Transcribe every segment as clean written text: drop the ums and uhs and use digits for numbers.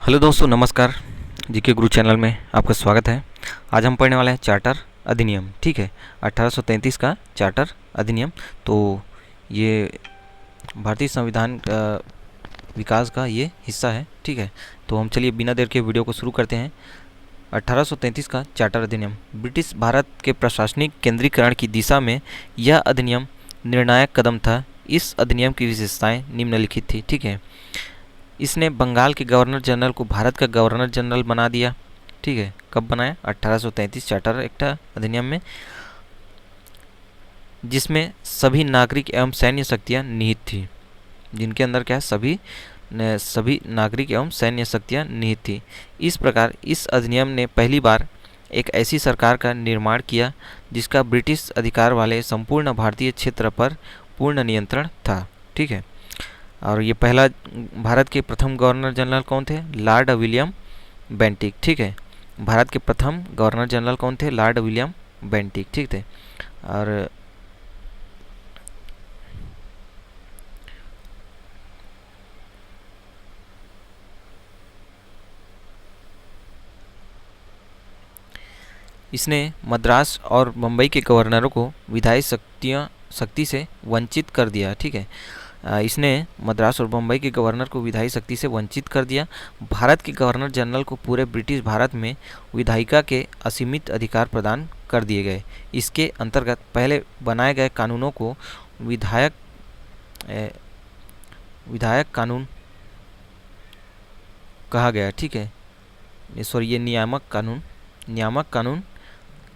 Hello दोस्तों, नमस्कार। GK गुरु channel में आपका स्वागत है। आज हम पढ़ने वाले हैं चार्टर अधिनियम। ठीक है, 1833 का चार्टर अधिनियम। तो ये भारतीय संविधान विकास का ये हिस्सा है। ठीक है, तो हम चलिए बिना देर के वीडियो को शुरू करते हैं। 1833 का चार्टर अधिनियम ब्रिटिश भारत के प्रशासनिक केंद्रीकरण की दिशा में यह अधिनियम निर्णायक कदम था। इस अधिनियम की विशेषताएं निम्नलिखित थी। ठीक है, इसने बंगाल के गवर्नर जनरल को भारत का गवर्नर जनरल बना दिया। ठीक है, कब बनाया? 1833 चार्टर एक्ट अधिनियम में, जिसमें सभी नागरिक एवं सैन्य शक्तियां निहित थी। जिनके अंदर क्या है? सभी नागरिक एवं सैन्य शक्तियां निहित थी। इस प्रकार इस अधिनियम ने पहली बार एक ऐसी सरकार का निर्माण किया जिसका ब्रिटिश अधिकार वाले संपूर्ण भारतीय क्षेत्र पर पूर्ण नियंत्रण था। ठीक है, और ये पहला भारत के प्रथम गवर्नर जनरल कौन थे? Lord William Bentinck. ठीक है, भारत के प्रथम गवर्नर जनरल कौन थे? Lord William Bentinck. ठीक थे। और इसने मद्रास और मुंबई के गवर्नरों को विधायी शक्ति से वंचित कर दिया। ठीक है, इसने मद्रास और मुंबई के गवर्नर को विधायी शक्ति से वंचित कर दिया। भारत के गवर्नर जनरल को पूरे ब्रिटिश भारत में विधायिका के असीमित अधिकार प्रदान कर दिए गए। इसके अंतर्गत पहले बनाए गए कानूनों को विधायक कानून कहा गया। ठीक है, ये नियामक कानून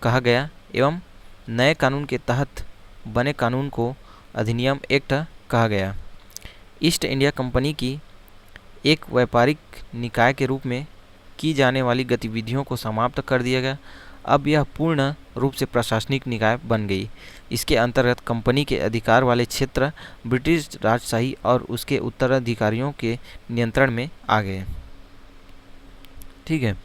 कहा गया एवं नए कानून के तहत बने कानून को अधिनियम एक्ट कहा गया। ईस्ट इंडिया कंपनी की एक व्यापारिक निकाय के रूप में की जाने वाली गतिविधियों को समाप्त कर दिया गया। अब यह पूर्ण रूप से प्रशासनिक निकाय बन गई। इसके अंतर्गत कंपनी के अधिकार वाले क्षेत्र ब्रिटिश राजशाही और उसके उत्तराधिकारियों के नियंत्रण में आ गए। ठीक है,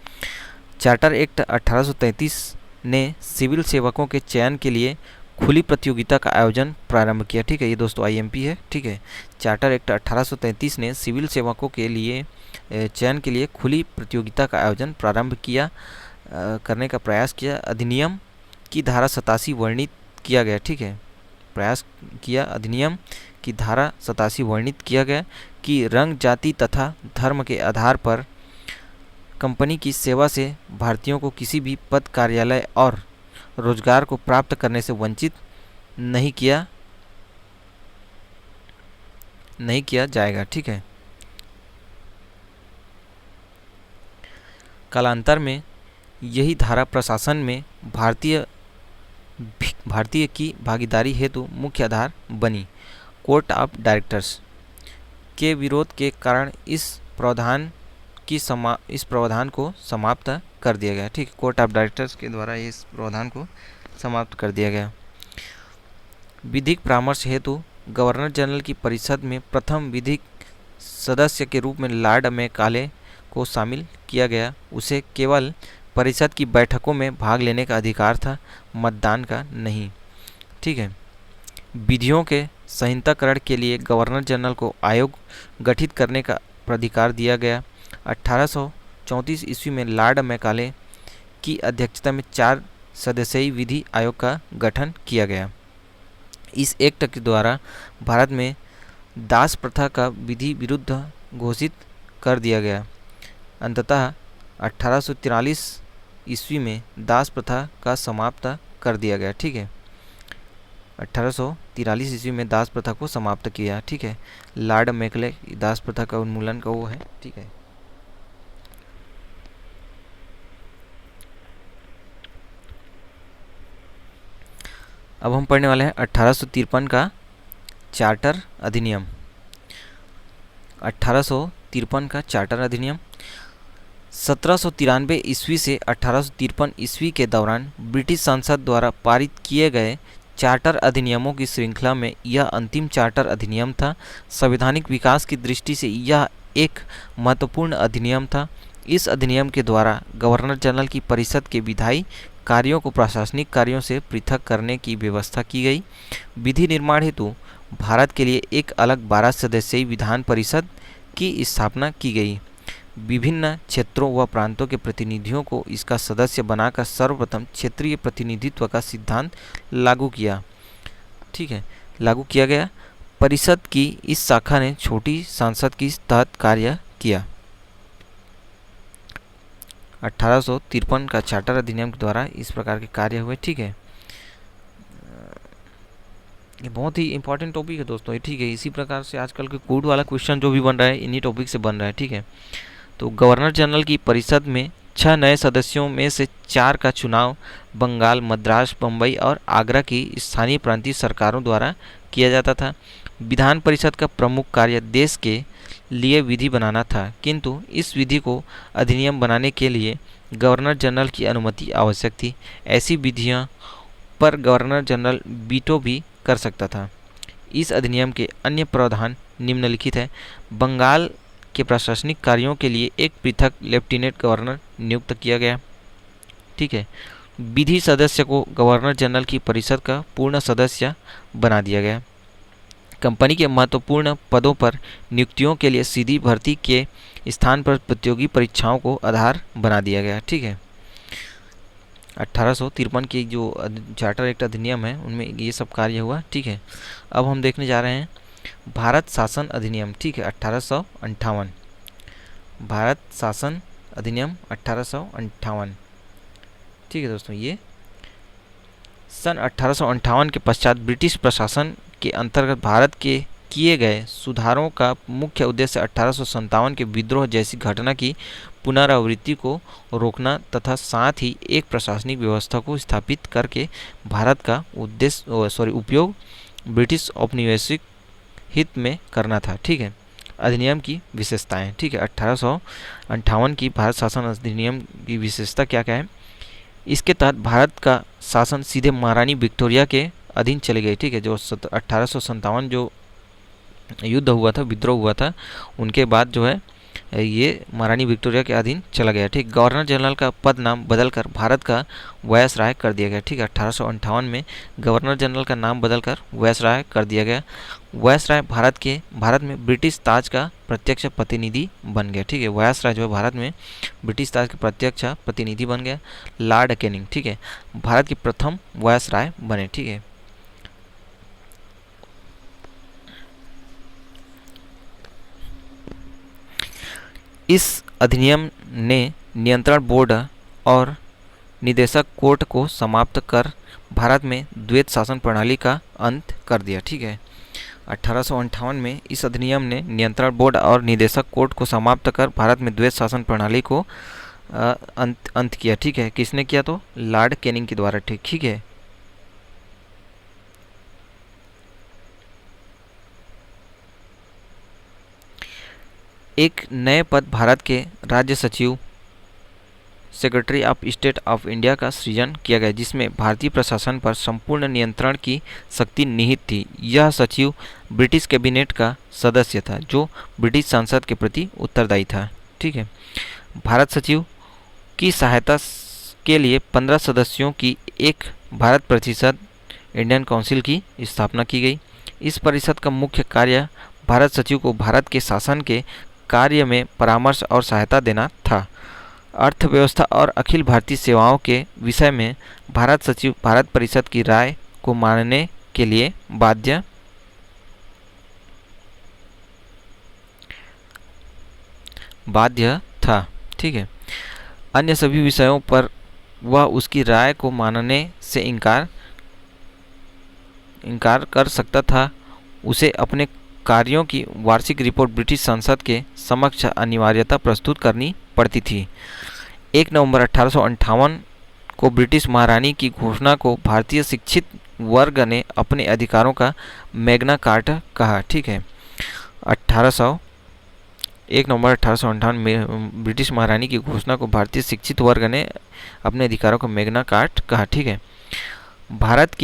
चार्टर एक्ट 1833 ने सिविल सेवकों के चयन के लिए खुली प्रतियोगिता का आयोजन प्रारंभ किया। ठीक है, ये दोस्तों आईएमपी है। ठीक है, चार्टर एक्ट 1833 ने सिविल सेवकों के लिए चयन के लिए खुली प्रतियोगिता का आयोजन प्रारंभ किया करने का प्रयास किया। अधिनियम की धारा 87 वर्णित किया गया। ठीक है, प्रयास किया। अधिनियम की धारा 87 वर्णित किया गया कि रंग, जाति तथा धर्म के आधार पर कंपनी की सेवा से भारतीयों को किसी भी पद, कार्यालय और रोजगार को प्राप्त करने से वंचित नहीं किया जाएगा। ठीक है, कालांतर में यही धारा प्रशासन में भारतीय की भागीदारी हेतु मुख्य आधार बनी। कोर्ट ऑफ डायरेक्टर्स के विरोध के कारण इस प्रावधान को समाप्त कर दिया गया। ठीक, कोर्ट ऑफ डायरेक्टर्स के द्वारा इस प्रावधान को समाप्त कर दिया गया। विधिक परामर्श हेतु गवर्नर जनरल की परिषद में प्रथम विधिक सदस्य के रूप में लॉर्ड मैकाले को शामिल किया गया। उसे केवल परिषद की बैठकों में भाग लेने का अधिकार था, मतदान का नहीं। ठीक है, विधियों के संहिताकरण के लिए गवर्नर जनरल को आयोग गठित करने का अधिकार दिया गया। 1834 ईस्वी में लॉर्ड मैकाले की अध्यक्षता में 4 सदस्यीय विधि आयोग का गठन किया गया। इस एक्ट के द्वारा भारत में दास प्रथा का विधि विरुद्ध घोषित कर दिया गया। अंततः 1843 ईस्वी में दास प्रथा का समाप्त कर दिया गया। ठीक है, 1843 ईस्वी में दास प्रथा को समाप्त किया। ठीक है, लॉर्ड मैकाले दास प्रथा का उन्मूलन का वो है। ठीक है, अब हम पढ़ने वाले हैं 1853 का चार्टर अधिनियम। 1853 का चार्टर अधिनियम 1793 ईस्वी से 1853 ईस्वी के दौरान ब्रिटिश संसद द्वारा पारित किए गए चार्टर अधिनियमों की श्रृंखला में यह अंतिम चार्टर अधिनियम था। संवैधानिक विकास की दृष्टि से यह एक महत्वपूर्ण अधिनियम था। इस अधिनियम के द्वारा गवर्नर जनरल की परिषद के विधायी कार्यों को प्रशासनिक कार्यों से पृथक करने की व्यवस्था की गई। विधि निर्माण हेतु भारत के लिए एक अलग 12 सदस्यीय विधान परिषद की स्थापना की गई। विभिन्न क्षेत्रों व प्रांतों के प्रतिनिधियों को इसका सदस्य बनाकर सर्वप्रथम क्षेत्रीय प्रतिनिधित्व का सिद्धांत लागू किया। ठीक है, लागू किया गया। परिषद की इस शाखा ने छोटी संसद की तहत कार्य किया। 1853 का चार्टर अधिनियम के द्वारा इस प्रकार के कार्य हुए। ठीक है, ये बहुत ही इंपॉर्टेंट टॉपिक है दोस्तों ये। ठीक है, इसी प्रकार से आजकल के कोड वाला क्वेश्चन जो भी बन रहा है इन्हीं टॉपिक से बन रहा है। ठीक है, तो गवर्नर जनरल की परिषद में 6 नए सदस्यों में से 4 का चुनाव बंगाल, मद्रास, बम्बई और आगरा की स्थानीय प्रांतीय सरकारों द्वारा किया जाता था। विधान परिषद का प्रमुख कार्य देश के लिए विधि बनाना था, किंतु इस विधि को अधिनियम बनाने के लिए गवर्नर जनरल की अनुमति आवश्यक थी। ऐसी विधियां पर गवर्नर जनरल वीटो भी कर सकता था। इस अधिनियम के अन्य प्रावधान निम्नलिखित है। बंगाल के प्रशासनिक कार्यों के लिए एक पृथक लेफ्टिनेंट गवर्नर नियुक्त किया गया। ठीक है, विधि सदस्य को गवर्नर जनरल की परिषद का पूर्ण सदस्य बना दिया गया। कंपनी के महत्वपूर्ण पदों पर नियुक्तियों के लिए सीधी भर्ती के स्थान पर प्रतियोगी परीक्षाओं को आधार बना दिया गया। ठीक है, 1853 की जो चार्टर एक्ट अधिनियम है उनमें ये सब कार्य हुआ। ठीक है, अब हम देखने जा रहे हैं भारत शासन अधिनियम। ठीक है, 1858 भारत शासन अधिनियम 1858। ठीक है दोस्तों, ये सन 1858 के पश्चात ब्रिटिश प्रशासन के अंतर्गत भारत के किए गए सुधारों का मुख्य उद्देश्य 1857 के विद्रोह जैसी घटना की पुनरावृत्ति को रोकना तथा साथ ही एक प्रशासनिक व्यवस्था को स्थापित करके भारत का उपयोग ब्रिटिश औपनिवेशिक हित में करना था। ठीक है, अधिनियम की विशेषताएं। ठीक है, 1858 की भारत शासन अधिनियम की विशेषता क्या क्या है? इसके तहत भारत का शासन सीधे महारानी विक्टोरिया के अधीन चले गए। ठीक है, जो 1857 जो युद्ध हुआ था, विद्रोह हुआ था, उनके बाद जो है ये महारानी विक्टोरिया के अधीन चला गया। ठीक, गवर्नर जनरल का पद नाम बदलकर भारत का वायसराय कर दिया गया। ठीक है, 1858 में गवर्नर जनरल का नाम बदलकर वायसराय कर दिया गया। वायसराय भारत में ब्रिटिश ताज का प्रत्यक्ष प्रतिनिधि बन गया। ठीक है, वायसराय जो है भारत में ब्रिटिश ताज का प्रत्यक्ष प्रतिनिधि बन गया। लॉर्ड कैनिंग, ठीक है, भारत के प्रथम वायसराय बने। ठीक है, इस अधिनियम ने नियंत्रण बोर्ड और निदेशक कोर्ट को समाप्त कर भारत में द्वैत शासन प्रणाली का अंत कर दिया। ठीक है, 1858 में इस अधिनियम ने नियंत्रण बोर्ड और निदेशक कोर्ट को समाप्त कर भारत में द्वैत शासन प्रणाली को अंत किया। ठीक है, किसने किया? तो लॉर्ड कैनिंग के द्वारा। ठीक है, एक नए पद भारत के राज्य सचिव secretary of state of India का सृजन किया गया, जिसमें भारतीय प्रशासन पर संपूर्ण नियंत्रण की शक्ति निहित थी। यह सचिव ब्रिटिश कैबिनेट का सदस्य था, जो ब्रिटिश संसद के प्रति उत्तरदायी था। ठीक है, भारत सचिव की सहायता के लिए 15 सदस्यों की एक भारत परिषद इंडियन काउंसिल की स्थापना की गई। इस परिषद का मुख्य कार्य भारत सचिव को भारत के शासन के कार्य में परामर्श और सहायता देना था। अर्थव्यवस्था और अखिल भारतीय सेवाओं के विषय में भारत सचिव भारत परिषद की राय को मानने के लिए बाध्य था। ठीक है, अन्य सभी विषयों पर वह उसकी राय को मानने से इनकार कर सकता था। उसे अपने कार्यों की वार्षिक रिपोर्ट ब्रिटिश संसद के समक्ष अनिवार्यता प्रस्तुत करनी पड़ती थी। 1 नवंबर 1858 को ब्रिटिश महारानी की घोषणा को भारतीय शिक्षित वर्ग ने अपने अधिकारों का मैग्ना कार्टा कहा। ठीक है, 1 नवंबर 1858 में ब्रिटिश महारानी की घोषणा को भारतीय शिक्षित वर्ग ने अपने अधिकारों का मैग्ना कार्टा कहा। ठीक है, भारत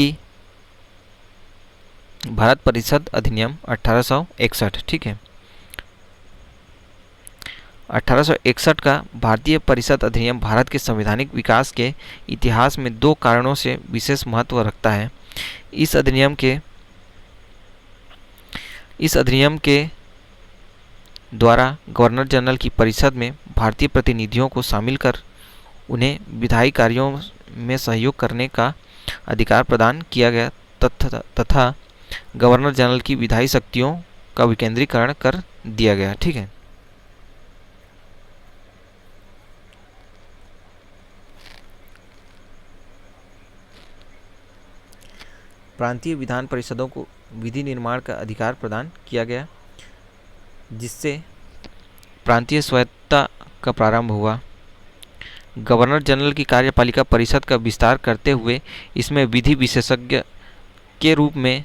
परिषद अधिनियम 1861। ठीक है, 1861 का भारतीय परिषद अधिनियम भारत के संवैधानिक विकास के इतिहास में 2 कारणों से विशेष महत्व रखता है। इस अधिनियम के द्वारा गवर्नर जनरल की परिषद में भारतीय प्रतिनिधियों को शामिल कर उन्हें विधायी कार्यों में सहयोग करने का अधिकार प्रदान किया गया तथा गवर्नर जनरल की विधायी शक्तियों का विकेंद्रीकरण कर दिया गया। ठीक है। प्रांतीय विधान परिषदों को विधि निर्माण का अधिकार प्रदान किया गया, जिससे प्रांतीय स्वायत्तता का प्रारंभ हुआ। गवर्नर जनरल की कार्यपालिका परिषद का विस्तार करते हुए इसमें विधि विशेषज्ञ के रूप में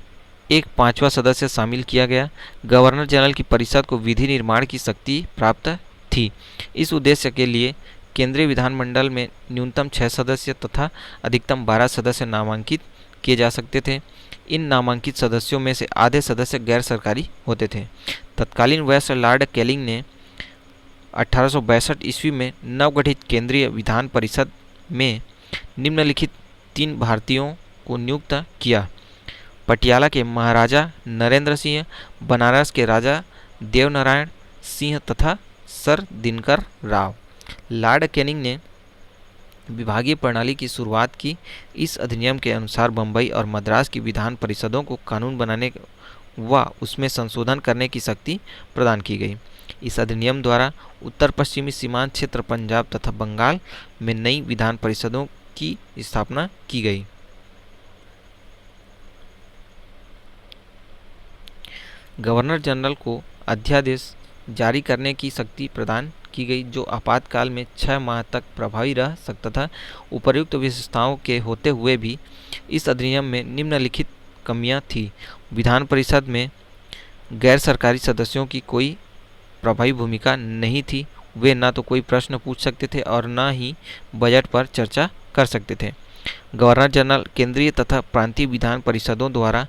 एक 5वां सदस्य शामिल किया गया। गवर्नर जनरल की परिषद को विधि निर्माण की शक्ति प्राप्त थी। इस उद्देश्य के लिए केंद्रीय विधानमंडल में न्यूनतम 6 सदस्य तथा अधिकतम 12 सदस्य नामांकित किए जा सकते थे। इन नामांकित सदस्यों में से आधे सदस्य गैर सरकारी होते थे। तत्कालीन वायसराय लॉर्ड कैनिंग ने 1862 ईस्वी में नवगठित केंद्रीय विधान परिषद में निम्नलिखित 3 भारतीयों को नियुक्त किया: पटियाला के महाराजा नरेंद्र सिंह, बनारस के राजा देवनारायण सिंह तथा sir Dinkar Rao. Lord Canning ने विभागीय प्रणाली की शुरुआत की। इस अधिनियम के अनुसार बम्बई और मद्रास की विधान परिषदों को कानून बनाने व उसमें संशोधन करने की शक्ति प्रदान की गई। इस अधिनियम द्वारा उत्तर पश्चिमी सीमांत क्षेत्र पंजाब तथा बंगाल में नई विधान परिषदों की स्थापना की गई। गवर्नर जनरल को अध्यादेश जारी करने की शक्ति प्रदान की गई, जो आपातकाल में 6 माह तक प्रभावी रह सकता था। उपर्युक्त विशेषताओं के होते हुए भी इस अधिनियम में निम्नलिखित कमियां थी: विधान परिषद में गैर सरकारी सदस्यों की कोई प्रभावी भूमिका नहीं थी। वे न तो कोई प्रश्न पूछ सकते थे और न ही बजट पर चर्चा कर सकते थे। गवर्नर जनरल केंद्रीय तथा प्रांतीय विधान परिषदों द्वारा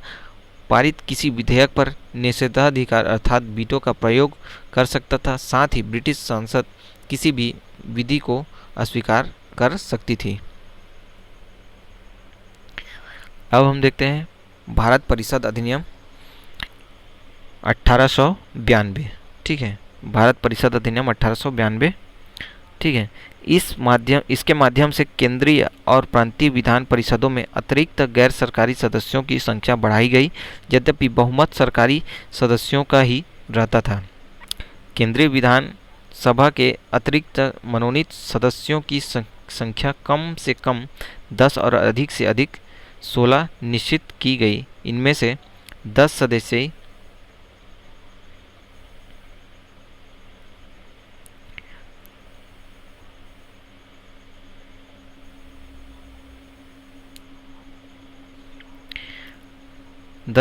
पारित किसी विधेयक पर निषेधाधिकार अर्थात वीटो का प्रयोग कर सकता था। साथ ही ब्रिटिश संसद किसी भी विधि को अस्वीकार कर सकती थी। अब हम देखते हैं भारत परिषद अधिनियम 1892। ठीक है, भारत परिषद अधिनियम 1892। ठीक है, इसके माध्यम से केंद्रीय और प्रांतीय विधान परिषदों में अतिरिक्त गैर सरकारी सदस्यों की संख्या बढ़ाई गई, यद्यपि बहुमत सरकारी सदस्यों का ही रहता था। केंद्रीय विधान सभा के अतिरिक्त मनोनीत सदस्यों की संख्या कम से कम 10 और अधिक से अधिक 16 निश्चित की गई। इनमें से 10 सदस्य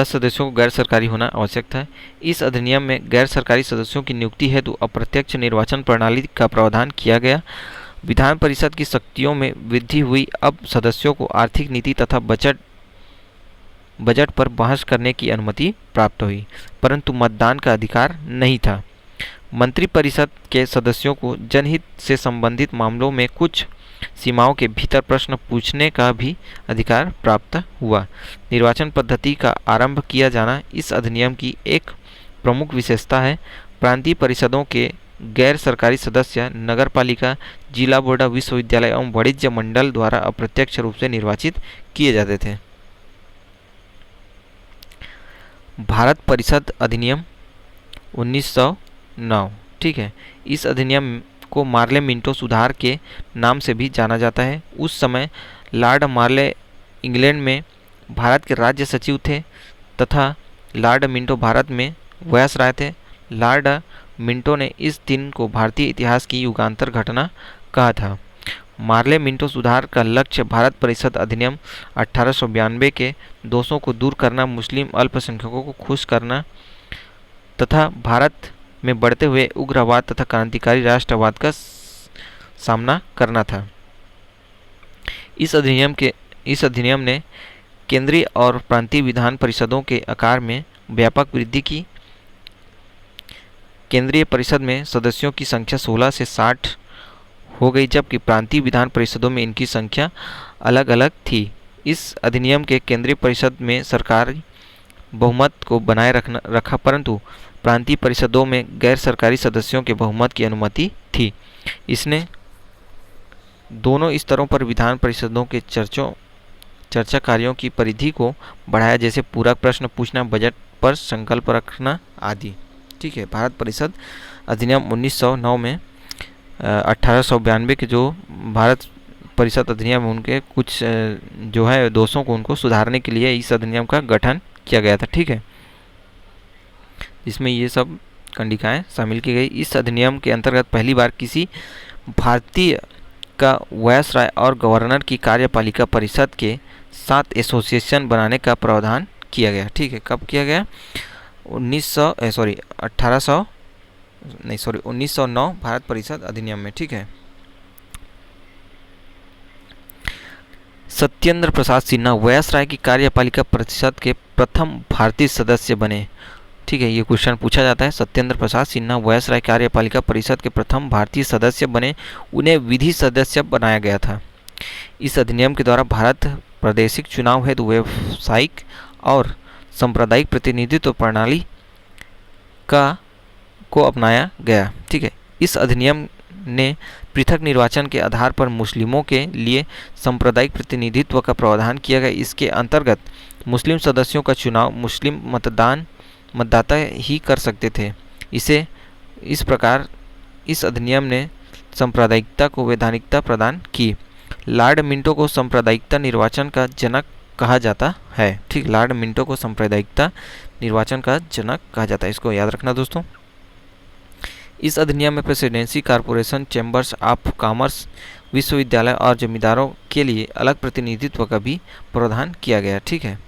सदस्यों को गैर सरकारी होना आवश्यक था। इस अधिनियम में गैर सरकारी सदस्यों की नियुक्ति हेतु अप्रत्यक्ष निर्वाचन प्रणाली का प्रावधान किया गया। विधान परिषद की शक्तियों में वृद्धि हुई। अब सदस्यों को आर्थिक नीति तथा बजट पर बहस करने की अनुमति प्राप्त हुई, परंतु मतदान का अधिकार नहीं था। मंत्रिपरिषद के सदस्यों को जनहित से संबंधित मामलों में कुछ सीमाओं के भीतर प्रश्न पूछने का भी अधिकार प्राप्त हुआ। निर्वाचन पद्धति का आरंभ किया जाना इस अधिनियम की एक प्रमुख विशेषता है। प्रांतीय परिषदों के गैर सरकारी सदस्य नगरपालिका, जिला बोर्ड, विश्वविद्यालय एवं वाणिज्य मंडल द्वारा अप्रत्यक्ष रूप से निर्वाचित किए जाते थे। भारत परिषद अधिनियम 1909। ठीक है, इस अधिनियम को मार्ले मिंटो सुधार के नाम से भी जाना जाता है। उस समय लॉर्ड मार्ले इंग्लैंड में भारत के राज्य सचिव थे तथा लॉर्ड मिंटो भारत में वायसराय थे। लॉर्ड मिंटो ने इस दिन को भारतीय इतिहास की युगांतर घटना कहा था। मार्ले मिंटो सुधार का लक्ष्य भारत परिषद अधिनियम 1892 के दोषों को दूर करना, मुस्लिम अल्पसंख्यकों को खुश करना तथा भारत में बढ़ते हुए उग्रवाद तथा क्रांतिकारी राष्ट्रवाद का सामना करना था। इस अधिनियम ने केंद्रीय और प्रांतीय विधान परिषदों के आकार में व्यापक वृद्धि की। केंद्रीय परिषद में सदस्यों की संख्या 16 से 60 हो गई, जबकि प्रांतीय विधान परिषदों में इनकी संख्या अलग अलग थी। इस अधिनियम के केंद्रीय परिषद में सरकारी बहुमत को बनाए रखा, परंतु प्रांतीय परिषदों में गैर सरकारी सदस्यों के बहुमत की अनुमति थी। इसने दोनों स्तरों पर विधान परिषदों के चर्चा कार्यों की परिधि को बढ़ाया, जैसे पूरक प्रश्न पूछना, बजट पर संकल्प रखना आदि। ठीक है, भारत परिषद अधिनियम 1909 में 1892 के जो भारत परिषद अधिनियम उनके कुछ जो है दोषों को उनको सुधारने के लिए इस अधिनियम का गठन किया गया था। ठीक है, इसमें ये सब कंडिकाएं शामिल की गई। इस अधिनियम के अंतर्गत पहली बार किसी भारतीय का वायसराय और गवर्नर की कार्यपालिका परिषद के साथ एसोसिएशन बनाने का प्रावधान किया गया। ठीक है, कब किया गया? 1909 भारत परिषद अधिनियम में। ठीक है, सत्येंद्र प्रसाद सिन्हा वायसराय की कार्यपालिका परिषद के प्रथम भारतीय सदस्य बने। ठीक है, ये क्वेश्चन पूछा जाता है। सत्येंद्र प्रसाद सिन्हा वायसराय कार्यपालिका परिषद के प्रथम भारतीय सदस्य बने। उन्हें विधि सदस्य बनाया गया था। इस अधिनियम के द्वारा भारत प्रादेशिक चुनाव हेतु व्यावसायिक और सांप्रदायिक प्रतिनिधित्व प्रणाली को अपनाया गया। ठीक है, इस अधिनियम ने पृथक निर्वाचन के आधार पर मुस्लिमों के लिए सांप्रदायिक प्रतिनिधित्व का प्रावधान किया गया। इसके अंतर्गत मुस्लिम सदस्यों का चुनाव मुस्लिम मतदाता ही कर सकते थे। इस प्रकार इस अधिनियम ने सांप्रदायिकता को वैधानिकता प्रदान की। लॉर्ड मिंटो को सांप्रदायिकता निर्वाचन का जनक कहा जाता है। ठीक, लॉर्ड मिंटो को सांप्रदायिकता निर्वाचन का जनक कहा जाता है, इसको याद रखना दोस्तों। इस अधिनियम में presidency, corporation, chambers of commerce, विश्वविद्यालय और जमींदारों के लिए अलग प्रतिनिधित्व का भी प्रावधान किया गया। ठीक है,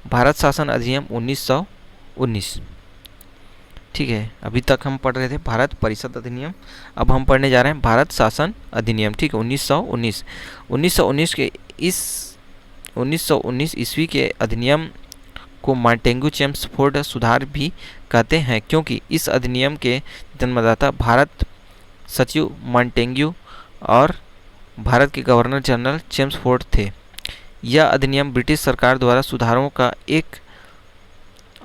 भारत शासन अधिनियम 1919। ठीक है, अभी तक हम पढ़ रहे थे भारत परिषद अधिनियम, अब हम पढ़ने जा रहे हैं भारत शासन अधिनियम। ठीक है, 1919 ईस्वी के अधिनियम को मॉन्टेग्यू चेम्सफोर्ड सुधार भी कहते हैं, क्योंकि इस अधिनियम के जन्मदाता भारत सचिव मॉन्टेग्यू और भारत के गवर्नर जनरल चेम्सफोर्ड थे। यह अधिनियम ब्रिटिश सरकार द्वारा सुधारों का एक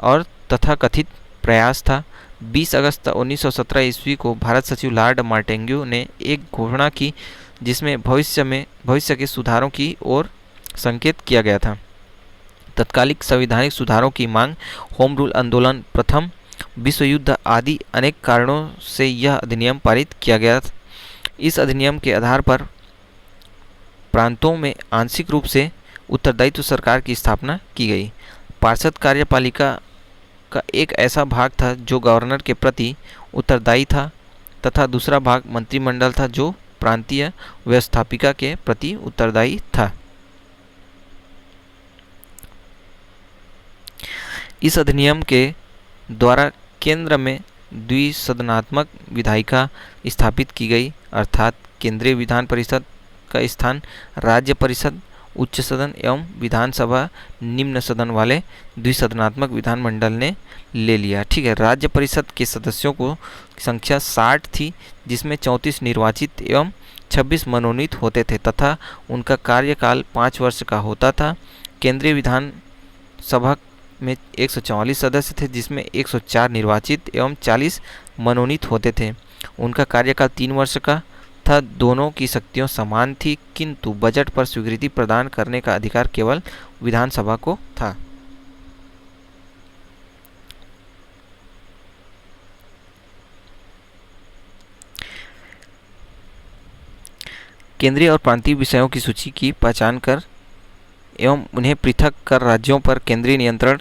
और तथाकथित प्रयास था। 20 अगस्त 1917 ईस्वी को भारत सचिव लॉर्ड मॉन्टेग्यू ने एक घोषणा की, जिसमें भविष्य के सुधारों की ओर संकेत किया गया था। तत्कालिक संवैधानिक सुधारों की मांग, होम रूल आंदोलन, प्रथम विश्व युद्ध आदि अनेक कारणों से यह अधिनियम पारित किया गया। इस अधिनियम के आधार पर प्रांतों में आंशिक रूप से उत्तरदायित्व सरकार की स्थापना की गई। पार्षद कार्यपालिका का एक ऐसा भाग था जो गवर्नर के प्रति उत्तरदायी था, तथा दूसरा भाग मंत्रिमंडल था जो प्रांतीय व्यवस्थापिका के प्रति उत्तरदायी था। इस अधिनियम के द्वारा केंद्र में द्विसदनात्मक विधायिका स्थापित की गई, अर्थात केंद्रीय विधान परिषद का स्थान राज्य परिषद, उच्च सदन एवं विधानसभा निम्न सदन वाले द्विसदनात्मक विधानमंडल ने ले लिया। ठीक है, राज्य परिषद के सदस्यों को संख्या 60 थी, जिसमें 34 निर्वाचित एवं 26 मनोनीत होते थे तथा उनका कार्यकाल 5 वर्ष का होता था। केंद्रीय विधानसभा में 144 सदस्य थे, जिसमें 104 निर्वाचित एवं 40 मनोनीत होते थे। उनका कार्यकाल 3 वर्ष का था। दोनों की शक्तियां समान थी, किंतु बजट पर स्वीकृति प्रदान करने का अधिकार केवल विधानसभा को था। केंद्रीय और प्रांतीय विषयों की सूची की पहचान कर एवं उन्हें पृथक कर राज्यों पर केंद्रीय नियंत्रण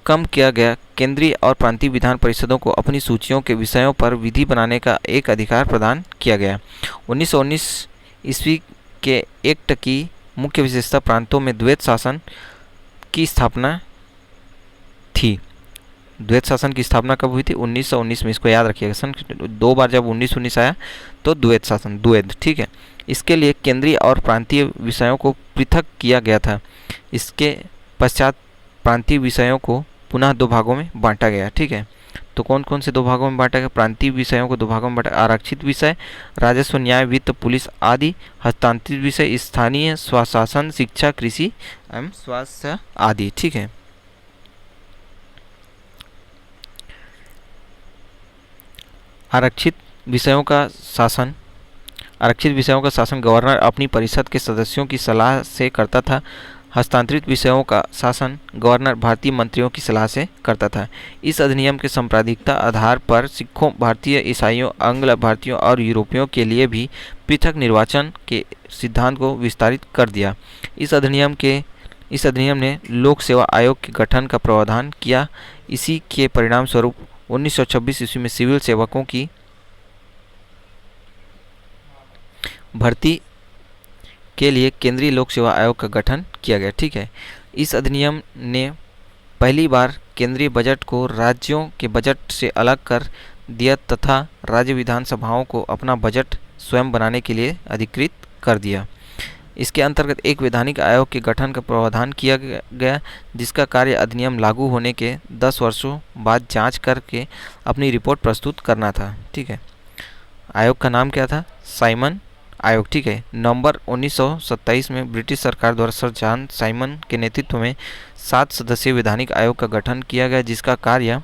कम किया गया। केंद्रीय और प्रांतीय विधान परिषदों को अपनी सूचियों के विषयों पर विधि बनाने का एक अधिकार प्रदान किया गया। 1919 ईस्वी के एक्ट की मुख्य विशेषता प्रांतों में द्वैत शासन की स्थापना थी। द्वैत शासन की स्थापना कब हुई थी? 1919 में। इसको याद रखिएगा, सन 2 बार जब 1919 आया तो द्वैत शासन, द्वैत। ठीक है, इसके लिए केंद्रीय और प्रांतीय विषयों को पृथक किया गया था। इसके पश्चात प्रांतीय विषयों को पुनः 2 भागों में बांटा गया। ठीक है, तो कौन कौन से 2 भागों में बांटा गया? प्रांतीय विषयों को 2 भागों में बांटा, आरक्षित विषय, राजस्व, न्याय, वित्त, पुलिस आदि, हस्तांतरित विषय, स्थानीय स्वशासन, शिक्षा, कृषि एवं स्वास्थ्य आदि। ठीक है, आरक्षित विषयों का शासन गवर्नर अपनी परिषद के सदस्यों की सलाह से करता था। हस्तांतरित विषयों का शासन गवर्नर भारतीय मंत्रियों की सलाह से करता था। इस अधिनियम के सांप्रदायिकता आधार पर सिखों, भारतीय ईसाइयों, आंग्ल भारतीयों और यूरोपियों के लिए भी पृथक निर्वाचन के सिद्धांत को विस्तारित कर दिया। इस अधिनियम ने लोक सेवा आयोग के गठन का प्रावधान किया। इसी के परिणाम स्वरूप 1926 ईस्वी में सिविल सेवकों की भर्ती के लिए केंद्रीय लोक सेवा आयोग का गठन किया गया। ठीक है, इस अधिनियम ने पहली बार केंद्रीय बजट को राज्यों के बजट से अलग कर दिया तथा राज्य विधानसभाओं को अपना बजट स्वयं बनाने के लिए अधिकृत कर दिया। इसके अंतर्गत एक वैधानिक आयोग के गठन का प्रावधान किया गया, जिसका कार्य अधिनियम लागू होने के 10 वर्षों बाद जांच करके अपनी रिपोर्ट प्रस्तुत करना था। ठीक है, आयोग का नाम क्या था? साइमन आयोग। ठीक है, नवंबर 1927 में ब्रिटिश सरकार द्वारा सर जॉन साइमन के नेतृत्व में 7 सदस्यीय वैधानिक आयोग का गठन किया गया, जिसका कार्य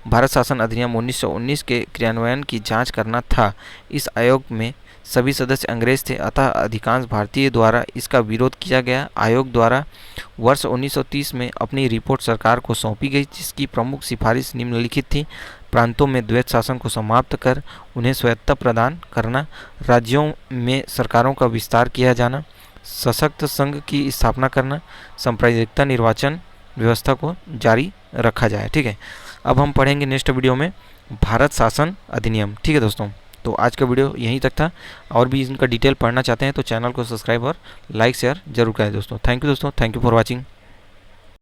भारत शासन अधिनियम 1919 के क्रियान्वयन की जांच करना था। इस आयोग में सभी सदस्य अंग्रेज थे, अतः अधिकांश भारतीय द्वारा इसका विरोध किया गया। आयोग द्वारा वर्ष 1930 में अपनी रिपोर्ट सरकार को सौंपी गई, जिसकी प्रमुख सिफारिश निम्नलिखित थी: प्रांतों में द्वैत शासन को समाप्त कर उन्हें स्वायत्तता प्रदान करना, राज्यों में सरकारों का विस्तार किया जाना, सशक्त संघ की स्थापना करना, सांप्रदायिकता निर्वाचन व्यवस्था को जारी रखा जाए। ठीक है, अब हम पढ़ेंगे नेक्स्ट वीडियो में भारत शासन अधिनियम। ठीक है दोस्तों, तो आज का वीडियो यहीं तक था। और भी इनका डिटेल पढ़ना चाहते हैं तो चैनल को सब्सक्राइब और लाइक शेयर जरूर करें दोस्तों। थैंक यू दोस्तों, थैंक यू फॉर वॉचिंग।